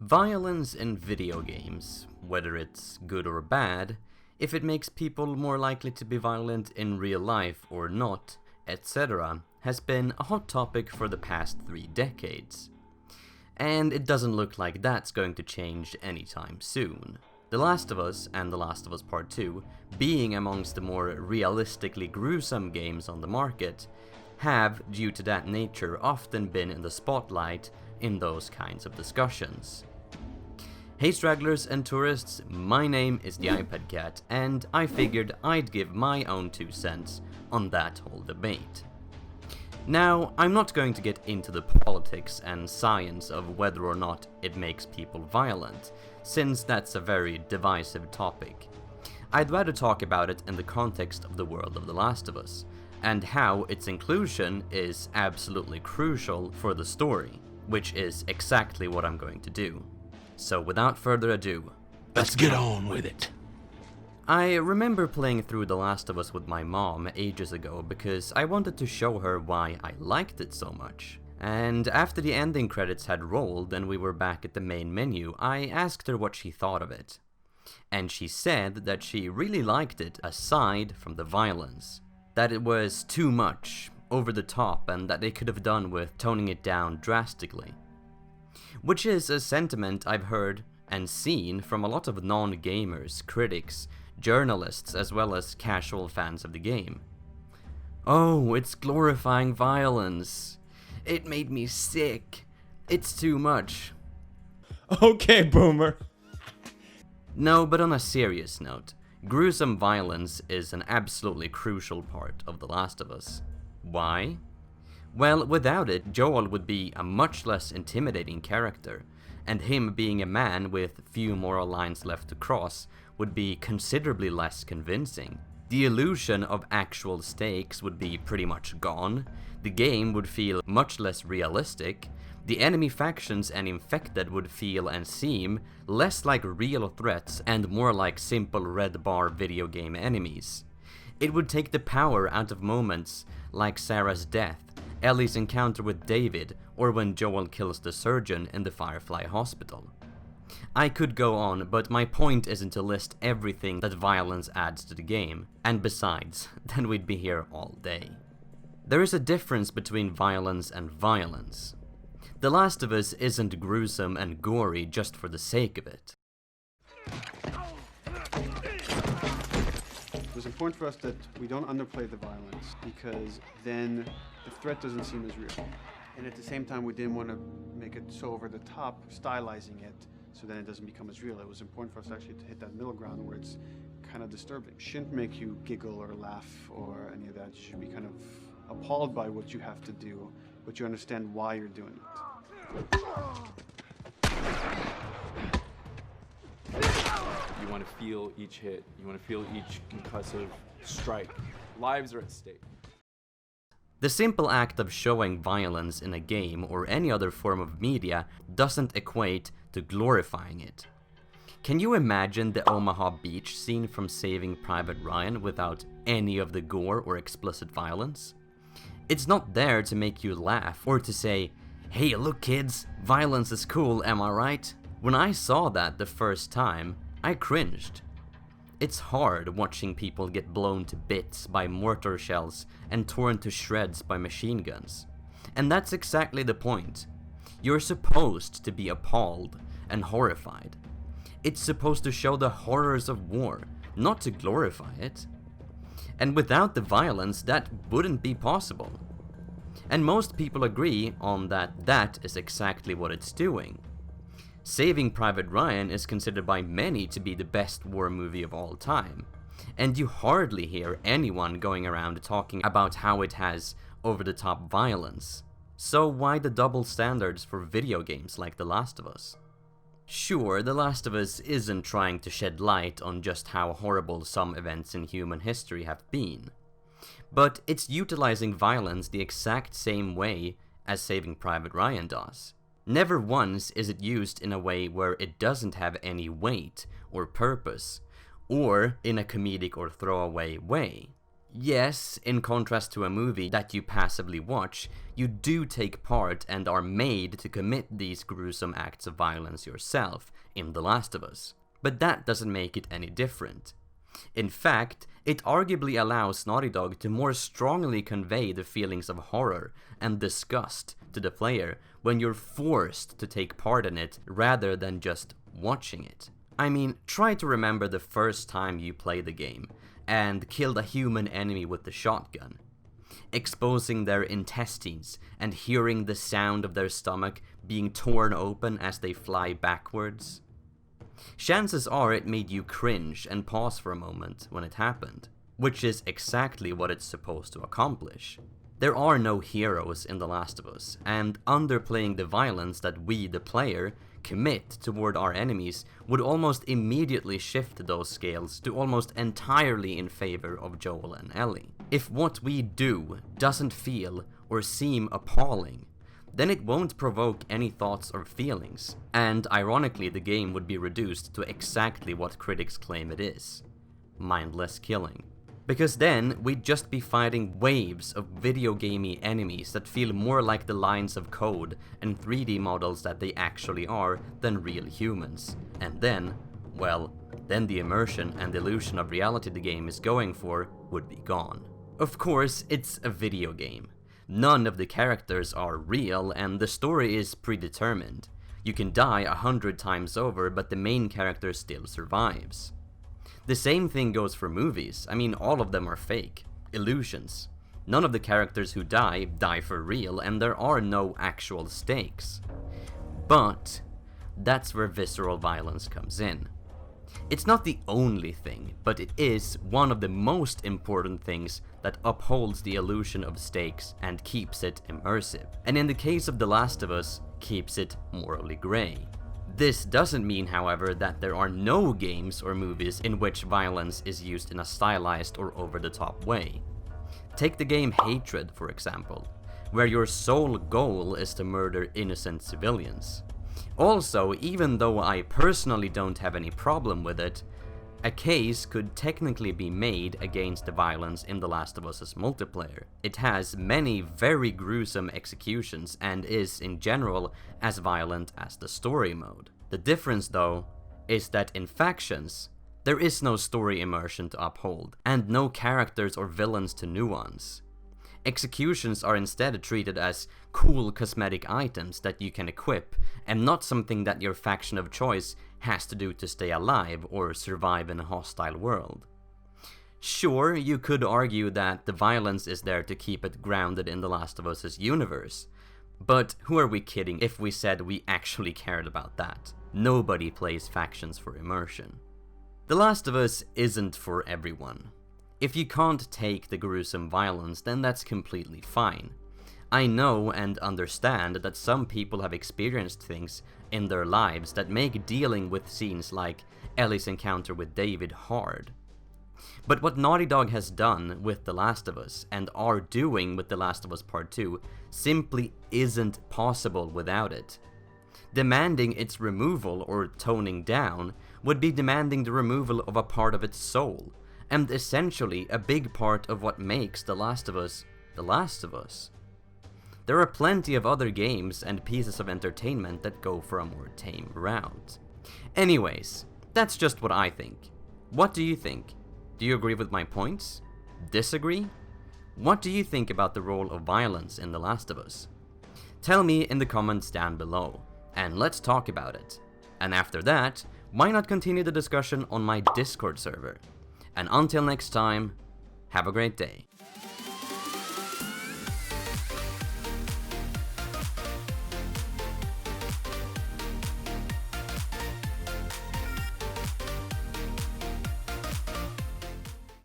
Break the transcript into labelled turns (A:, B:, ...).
A: Violence in video games, whether it's good or bad, if it makes people more likely to be violent in real life or not, etc., has been a hot topic for the past 3 decades. And it doesn't look like that's going to change anytime soon. The Last of Us and The Last of Us Part 2, being amongst the more realistically gruesome games on the market, have, due to that nature, often been in the spotlight in those kinds of discussions. Hey stragglers and tourists, my name is TheiPadCat, and I figured I'd give my own 2 cents on that whole debate. Now, I'm not going to get into the politics and science of whether or not it makes people violent, since that's a very divisive topic. I'd rather talk about it in the context of the world of The Last of Us, and how its inclusion is absolutely crucial for the story, which is exactly what I'm going to do. So without further ado,
B: let's get on with it.
A: I remember playing through The Last of Us with my mom ages ago because I wanted to show her why I liked it so much. And after the ending credits had rolled and we were back at the main menu, I asked her what she thought of it. And she said that she really liked it aside from the violence. That it was too much, over the top, and that they could have done with toning it down drastically. Which is a sentiment I've heard and seen from a lot of non-gamers, critics, journalists, as well as casual fans of the game. Oh, it's glorifying violence. It made me sick. It's too much.
B: Okay, boomer.
A: No, but on a serious note, gruesome violence is an absolutely crucial part of The Last of Us. Why? Well, without it, Joel would be a much less intimidating character, and him being a man with few moral lines left to cross would be considerably less convincing. The illusion of actual stakes would be pretty much gone, the game would feel much less realistic, the enemy factions and infected would feel and seem less like real threats and more like simple red bar video game enemies. It would take the power out of moments like Sarah's death, Ellie's encounter with David, or when Joel kills the surgeon in the Firefly Hospital. I could go on, but my point isn't to list everything that violence adds to the game, and besides, then we'd be here all day. There is a difference between violence and violence. The Last of Us isn't gruesome and gory just for the sake of it.
C: It was important for us that we don't underplay the violence, because then the threat doesn't seem as real. And at the same time, we didn't want to make it so over the top, stylizing it, so then it doesn't become as real. It was important for us actually to hit that middle ground where it's kind of disturbing. It shouldn't make you giggle or laugh or any of that. You should be kind of appalled by what you have to do, but you understand why you're doing it.
D: You want to feel each hit. You want to feel each concussive strike. Lives are at stake.
A: The simple act of showing violence in a game or any other form of media doesn't equate to glorifying it. Can you imagine the Omaha Beach scene from Saving Private Ryan without any of the gore or explicit violence? It's not there to make you laugh or to say, "Hey, look kids, violence is cool, am I right?" When I saw that the first time, I cringed. It's hard watching people get blown to bits by mortar shells and torn to shreds by machine guns. And that's exactly the point. You're supposed to be appalled and horrified. It's supposed to show the horrors of war, not to glorify it. And without the violence, that wouldn't be possible. And most people agree on that is exactly what it's doing. Saving Private Ryan is considered by many to be the best war movie of all time, and you hardly hear anyone going around talking about how it has over-the-top violence. So why the double standards for video games like The Last of Us? Sure, The Last of Us isn't trying to shed light on just how horrible some events in human history have been, but it's utilizing violence the exact same way as Saving Private Ryan does. Never once is it used in a way where it doesn't have any weight or purpose, or in a comedic or throwaway way. Yes, in contrast to a movie that you passively watch, you do take part and are made to commit these gruesome acts of violence yourself in The Last of Us. But that doesn't make it any different. In fact, it arguably allows Naughty Dog to more strongly convey the feelings of horror and disgust to the player when you're forced to take part in it rather than just watching it. I mean, try to remember the first time you played the game and killed a human enemy with the shotgun. Exposing their intestines and hearing the sound of their stomach being torn open as they fly backwards. Chances are it made you cringe and pause for a moment when it happened, which is exactly what it's supposed to accomplish. There are no heroes in The Last of Us, and underplaying the violence that we, the player, commit toward our enemies would almost immediately shift those scales to almost entirely in favor of Joel and Ellie. If what we do doesn't feel or seem appalling, then it won't provoke any thoughts or feelings, and ironically the game would be reduced to exactly what critics claim it is: mindless killing. Because then we'd just be fighting waves of video gamey enemies that feel more like the lines of code and 3D models that they actually are than real humans. And then, well, then the immersion and illusion of reality the game is going for would be gone. Of course, it's a video game. None of the characters are real and the story is predetermined. You can die 100 times over, but the main character still survives. The same thing goes for movies. I mean, all of them are fake. Illusions. None of the characters who die for real, and there are no actual stakes. But that's where visceral violence comes in. It's not the only thing, but it is one of the most important things that upholds the illusion of stakes and keeps it immersive. And in the case of The Last of Us, keeps it morally grey. This doesn't mean, however, that there are no games or movies in which violence is used in a stylized or over-the-top way. Take the game Hatred, for example, where your sole goal is to murder innocent civilians. Also, even though I personally don't have any problem with it, a case could technically be made against the violence in The Last of Us's multiplayer. It has many very gruesome executions and is, in general, as violent as the story mode. The difference, though, is that in Factions, there is no story immersion to uphold, and no characters or villains to nuance. Executions are instead treated as cool cosmetic items that you can equip, and not something that your faction of choice has to do to stay alive or survive in a hostile world. Sure, you could argue that the violence is there to keep it grounded in The Last of Us's universe, but who are we kidding if we said we actually cared about that? Nobody plays Factions for immersion. The Last of Us isn't for everyone. If you can't take the gruesome violence, then that's completely fine. I know and understand that some people have experienced things in their lives that make dealing with scenes like Ellie's encounter with David hard. But what Naughty Dog has done with The Last of Us, and are doing with The Last of Us Part 2, simply isn't possible without it. Demanding its removal or toning down would be demanding the removal of a part of its soul, and essentially a big part of what makes The Last of Us The Last of Us. There are plenty of other games and pieces of entertainment that go for a more tame route. Anyways, that's just what I think. What do you think? Do you agree with my points? Disagree? What do you think about the role of violence in The Last of Us? Tell me in the comments down below, and let's talk about it. And after that, why not continue the discussion on my Discord server? And until next time, have a great day.